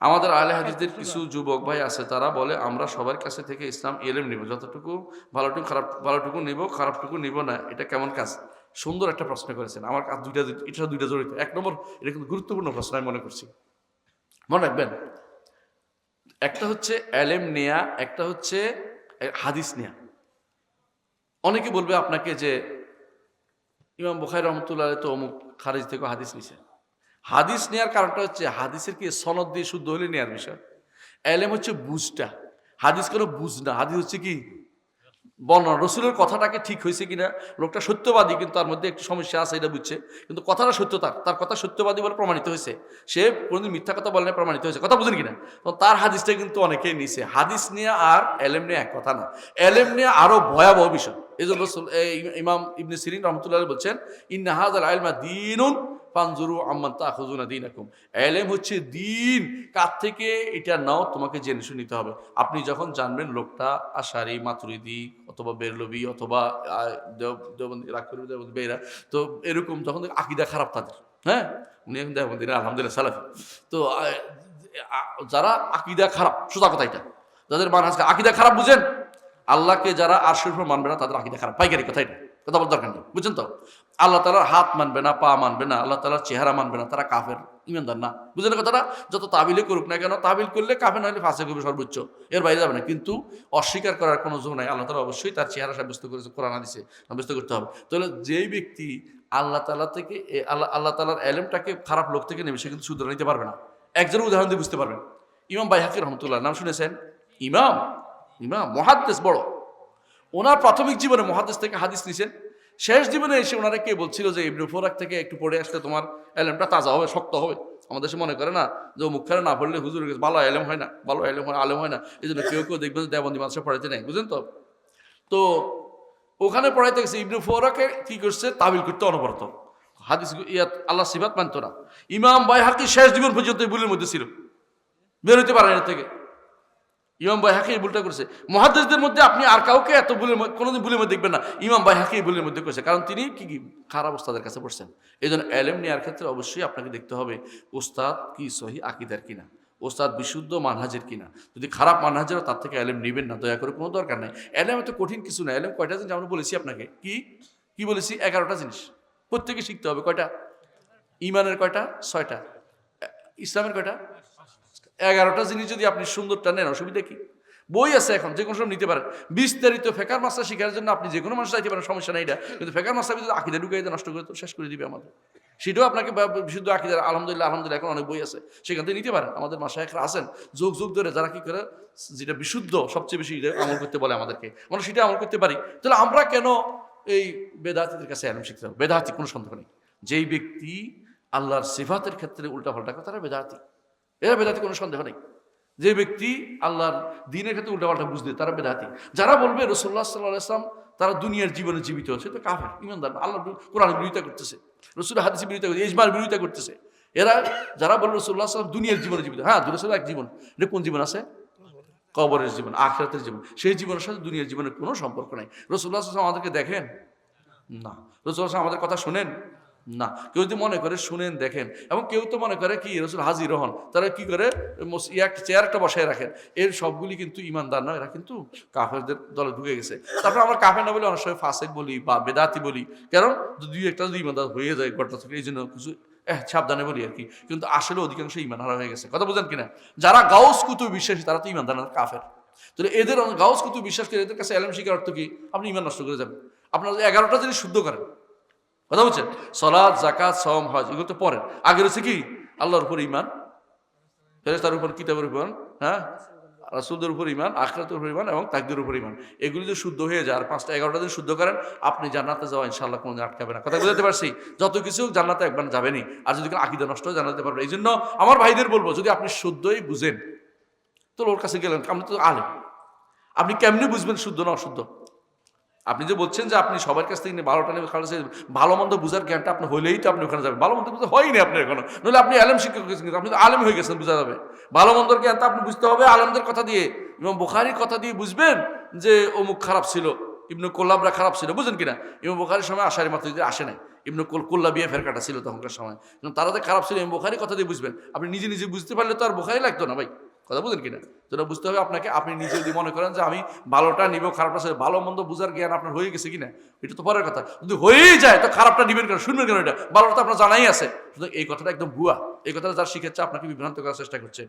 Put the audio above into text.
আমাদের আহলে হাদিসদের কিছু যুবক ভাই আছে, তারা বলে আমরা সবার কাছে থেকে ইসলাম এলেম নিব, যতটুকু ভালোটুকু ভালোটুকু নিব, খারাপটুকু নিব না। এটা কেমন কাজ? সুন্দর একটা প্রশ্ন করেছেন। আমার কাছে দুইটা জড়িত। এক নম্বর, এটা কিন্তু গুরুত্বপূর্ণ প্রশ্ন আমি মনে করছি, মনে রাখবেন। একটা হচ্ছে এলেম নেয়া, একটা হচ্ছে হাদিস নেয়া। অনেকে বলবে আপনাকে যে ইমাম বুখারী রহমতুল্লাহ তো অমুক খারিজ থেকে হাদিস নিছে। হাদিস নেওয়ার কারণটা হচ্ছে হাদিসের কি সনদ দিয়ে শুদ্ধ হলে নেওয়ার বিষয়। এলেম হচ্ছে বুঝটা, হাদিস কোনো বুঝ না। হাদিস হচ্ছে কি বর্ণনা, রসুলের কথাটাকে ঠিক হয়েছে কিনা। লোকটা সত্যবাদী কিন্তু তার মধ্যে একটু সমস্যা আছে, এটা বুঝছে, কিন্তু কথাটা সত্য, তার কথা সত্যবাদী বলে প্রমাণিত হয়েছে। সে কোনোদিন মিথ্যা কথা বলে প্রমাণিত হয়েছে, কথা বুঝেন কিনা। তো তার হাদিসটা কিন্তু অনেকেই নিছে। হাদিস নিয়ে আর এলেম নিয়ে এক কথা না। এলেম নিয়ে আরো ভয়াবহ বিষয়। এই জন্য ইমাম ইবনে সিরিন রহমতুল্লাহ বলছেন, ইন্না হাযাল ইলমা দীনুন ফানজুরু আম্মান তাখুযুনা দীনাকুম। এলেম হচ্ছে দিন, কার থেকে এটা নাও তোমাকে জেনে শুনে নিতে হবে। আপনি যখন জানবেন লোকটা আশারি, মাতুরিদি অথবা বেরলবি অথবা দেওবন্দি রাগ করবে, দেওবন্দি বেরা, তো এরকম যখন আকীদা খারাপ তাদের, হ্যাঁ, উনি এখন দেওবন্দি না, আলহামদুলিল্লাহ সালাফি। তো যারা আকীদা খারাপ, সোজা কথা এটা, যাদের মানহাজকে আকীদা খারাপ, বুঝেন, আল্লাহকে যারা আরশের উপর মানবে না তাদের আকীদা খারাপ, পাইকারি কথা এটা, কথা বলার দরকার নেই, বুঝছেন তো। আল্লাহ তাআলার হাত মানবে না, পা মানবে না, আল্লাহ তাআলার চেহারা মানবে না, তারা কাফের, ইমানদার না, বুঝলেন কথাটা। যত তাবিলে করুক না কেন, তাবিল করলে কাফের, না হলে ফাসিক হবে সর্বোচ্চ, এর বাইরে যাবে না। কিন্তু অস্বীকার করার কোনো জোর নাই। আল্লাহ তাআলা অবশ্যই তার চেহারা সাব্যস্ত করেছে, কোরআন হাদিসে সাব্যস্ত করতে হবে। তাহলে যেই ব্যক্তি আল্লাহ তাআলা থেকে আল্লাহ তাআলার এলেমটাকে খারাপ লোক থেকে নেবে, সে কিন্তু শুধরে নিতে পারবে না। একজনের উদাহরণ দিয়ে বুঝতে পারবেন। ইমাম বাইহাকী রহমতুল্লাহ নাম শুনেছেন? ইমাম ইমাম মুহাদ্দিস বড়। ওনার প্রাথমিক জীবনে মুহাদ্দিস থেকে হাদিস নিছেন। শেষ জীবনে এসে ওনারা কে বলছিল যে ইবনে ফুরাক থেকে একটু পড়ে আসলে তোমার এলেমটা তাজা হবে, শক্ত হবে। আমাদের দেশে মনে করে না যে মুখখানে না পড়লে হুজুর ভালো এলেম হয় না, ভালো এলেম হয়, আলেম হয় না। এই জন্য কেউ কেউ দেখবেন দেওবন্দি মাদ্রাসা পড়াইতে নেই, বুঝলেন তো। তো ওখানে পড়াইতে গেছে, ইবনে ফুরাকে কি করছে, তাবিল করতে অনবরত, হাদিস আল্লাহ সিফাত মানত না। ইমাম বাইহাকী শেষ জীবন পর্যন্ত ভুলের মধ্যে ছিল, বের হইতে পারেন এর থেকে। ইমাম বাইহাকী এই ভুলটা করেছে। মুহাদ্দিসদের মধ্যে আপনি আর কাউকে এত ভুলের কোনোদিন ভুলের মধ্যে দেখবেন না, ইমাম বাইহাকী এই ভুলের মধ্যে করেছে, কারণ তিনি কি খারাপ ওস্তাদের কাছে পড়ছেন। এই জন্য এলেম নেওয়ার ক্ষেত্রে অবশ্যই আপনাকে দেখতে হবে ওস্তাদ কি সহি আকীদার কিনা, ওস্তাদ বিশুদ্ধ মানহাজের কিনা। যদি খারাপ মানহাজের, তার থেকে এলেম নেবেন না, দয়া করে, কোনো দরকার নাই। এলেম এত কঠিন কিছু না। এলেম কয়টা জিনিস আমরা বলেছি আপনাকে, কি কি বলেছি? 11টা জিনিস প্রত্যেকে শিখতে হবে। কয়টা? ইমানের কয়টা? 6টা। ইসলামের কয়টা? 11টা জিনিস যদি আপনি সুন্দরটা নেন, অসুবিধা কি? বই আছে এখন, যে কোনো সময় নিতে পারেন। বিস্তারিত ফেকার মাসলা শিখার জন্য আপনি যে কোনো মাসলা দিতে পারেন, সমস্যা নেই এটা। কিন্তু ফেকার মাসলা যদি আকীদা ঢুকাই নষ্ট করে তো শেষ করে দিবে আমাদের। সেটাও আপনাকে বিশুদ্ধ আকীদার আলহামদুলিল্লাহ এখন অনেক বই আছে, সেখান থেকে নিতে পারেন। আমাদের মাশায়েখরা আছেন যুগ যুগ ধরে, যারা কি করে, যেটা বিশুদ্ধ সবচেয়ে বেশি আমল করতে বলে আমাদেরকে, আমরা সেটা আমল করতে পারি। তাহলে আমরা কেন এই বেদাতীদের কাছে এলম শিখতে হবে? বেদাতী কোনো সন্দেহ নেই। যেই ব্যক্তি আল্লাহর সিফাতের ক্ষেত্রে উল্টাপাল্টা করে, তারা বেদাতী, এরা বেদাতী, কোনো সন্দেহ নেই। যে ব্যক্তি আল্লাহর দ্বীনের ক্ষেত্রে উল্টাপাল্টা বুঝতে, তারা বেদাতী। যারা বলবে রাসূলুল্লাহ সাল্লাল্লাহু আলাইহি ওয়াসাল্লাম তারা দুনিয়ার জীবনে জীবিত আছে, তো কাফের, ইমানদার না। আল্লাহ কোরআনের বিরোধিতা করতেছে, রাসূলের হাদিসের বিরোধিতা করতেছে, ইজমার বিরোধিতা করতেছে। এরা যারা বলবে রাসূলুল্লাহ সাল্লাল্লাহু আলাইহি ওয়াসাল্লাম দুনিয়ার জীবনে জীবিত, হ্যাঁ, রাসূলের এক জীবন, এটা কোন জীবন আছে? কবরের জীবন, আখিরাতের জীবন। সেই জীবনের সাথে দুনিয়ার জীবনের কোনো সম্পর্ক নাই। রাসূলুল্লাহ সাল্লাল্লাহু আলাইহি ওয়াসাল্লাম আমাদেরকে দেখেন না, রাসূলুল্লাহ সাল্লাল্লাহু আলাইহি ওয়াসাল্লাম আমাদের কথা শুনেন না। কেউ যদি মনে করে শুনেন, দেখেন, এবং কেউ তো মনে করে কি রাসূল হাজির হন, তারা কি করে চেয়ার একটা বসায় রাখেন। এর সবগুলি কিন্তু ইমানদার নয়, এরা কিন্তু কাফেরদের দলে ঢুকে গেছে। তারপর আমরা কাফের না বলে অনেক সময় ফাসেক বলি বা বেদাতি বলি, কারণ দুই একটা যদি ইমানদার হয়ে যায় ঘটনা থেকে, এই জন্য কিছু সাবধানে বলি আর কি। কিন্তু আসলে অধিকাংশ ইমান হারা হয়ে গেছে, কথা বুঝেন কিনা। যারা গাউস কুতুব বিশ্বাসী, তারা তো ইমানদার না, কাফের। তাহলে এদের গাউস কুতুব বিশ্বাস করে, এদের কাছে এলম শিখার অর্থ কি? আপনি ইমান নষ্ট করে যাবেন। আপনার 11টা জিনিস শুদ্ধ করেন, কথা বলছেন, সালাত, যাকাত, সাওম, হজ, এগুলো তো পড়েন। আগে রয়েছে কি? আল্লাহর উপর ঈমান, ফেরেশতার উপর, কিতাবের উপর, হ্যাঁ, রাসূলদের উপর ঈমান, আখিরাতের উপর ঈমান এবং তাকদীরের উপর ঈমান। এগুলি যদি শুদ্ধ হয়ে যায়, আর 11টা দিন শুদ্ধ করেন, আপনি জান্নাতে যাওয়া ইনশাআল্লাহ কোনোদিন আটকাবে না। কথা বুঝতে পারছি? যত কিছু জান্নাতে একবার যাবেনই, আর যদি আকীদা নষ্ট হয় জান্নাতে পারবেন। এই জন্য আমার ভাইদের বলবো, যদি আপনি শুদ্ধই বুঝেন, তো ওর কাছে গেলেন, আপনি তো আলেম, আপনি কেমনি বুঝবেন শুদ্ধ না অশুদ্ধ? আপনি যে বলছেন যে আপনি সবার কাছ থেকে ভালোটা নেবে, ভালো মন্দ বুঝার জ্ঞানটা আপনি হইলেই তো আপনি ওখানে যাবেন। ভালো মন্দ বুঝতে হয়নি আপনি এখনো, নইলে আপনি আলেম শিক্ষক হয়েছেন, কিন্তু আপনি তো আলেম হয়ে গেছেন, বোঝা যাবে। ভালো মন্দর জ্ঞানটা আপনি বুঝতে হবে আলেমদের কথা দিয়ে, ইমাম বুখারীর কথা দিয়ে বুঝবেন যে অমুক খারাপ ছিল, ইবনু কোল্লাবরা খারাপ ছিল, বুঝেন কিনা? ইমাম বুখারীর সময় আশারি মাতুরিদের আসে নাই, ইবনু কোল্লাবিয়া ফেরকাটা ছিল তখনকার সময়, কিন্তু তারা যে খারাপ ছিল ইমাম বুখারী কথা দিয়ে বুঝবেন। আপনি নিজে নিজে বুঝতে পারলে তো আর বুখারী লাগতো না ভাই, কথা বুঝেন কিনা? যেটা বুঝতে হবে আপনাকে, আপনি নিজে যদি মনে করেন যে আমি ভালোটা নিব খারাপটা ছেড়ে, ভালো মন্দ বুঝার জ্ঞান আপনার হয়ে গেছে কিনা এটা তো পরের কথা, যদি হয়েই যায় তো খারাপটা নিবেন কেন, শুনবেন কেন? এটা ভালোটা তো আপনার জানাই আছে। সুতরাং এই কথাটা একদম ভুয়া, এই কথাটা যার শিখেছে আপনাকে বিভ্রান্ত করার চেষ্টা করছে।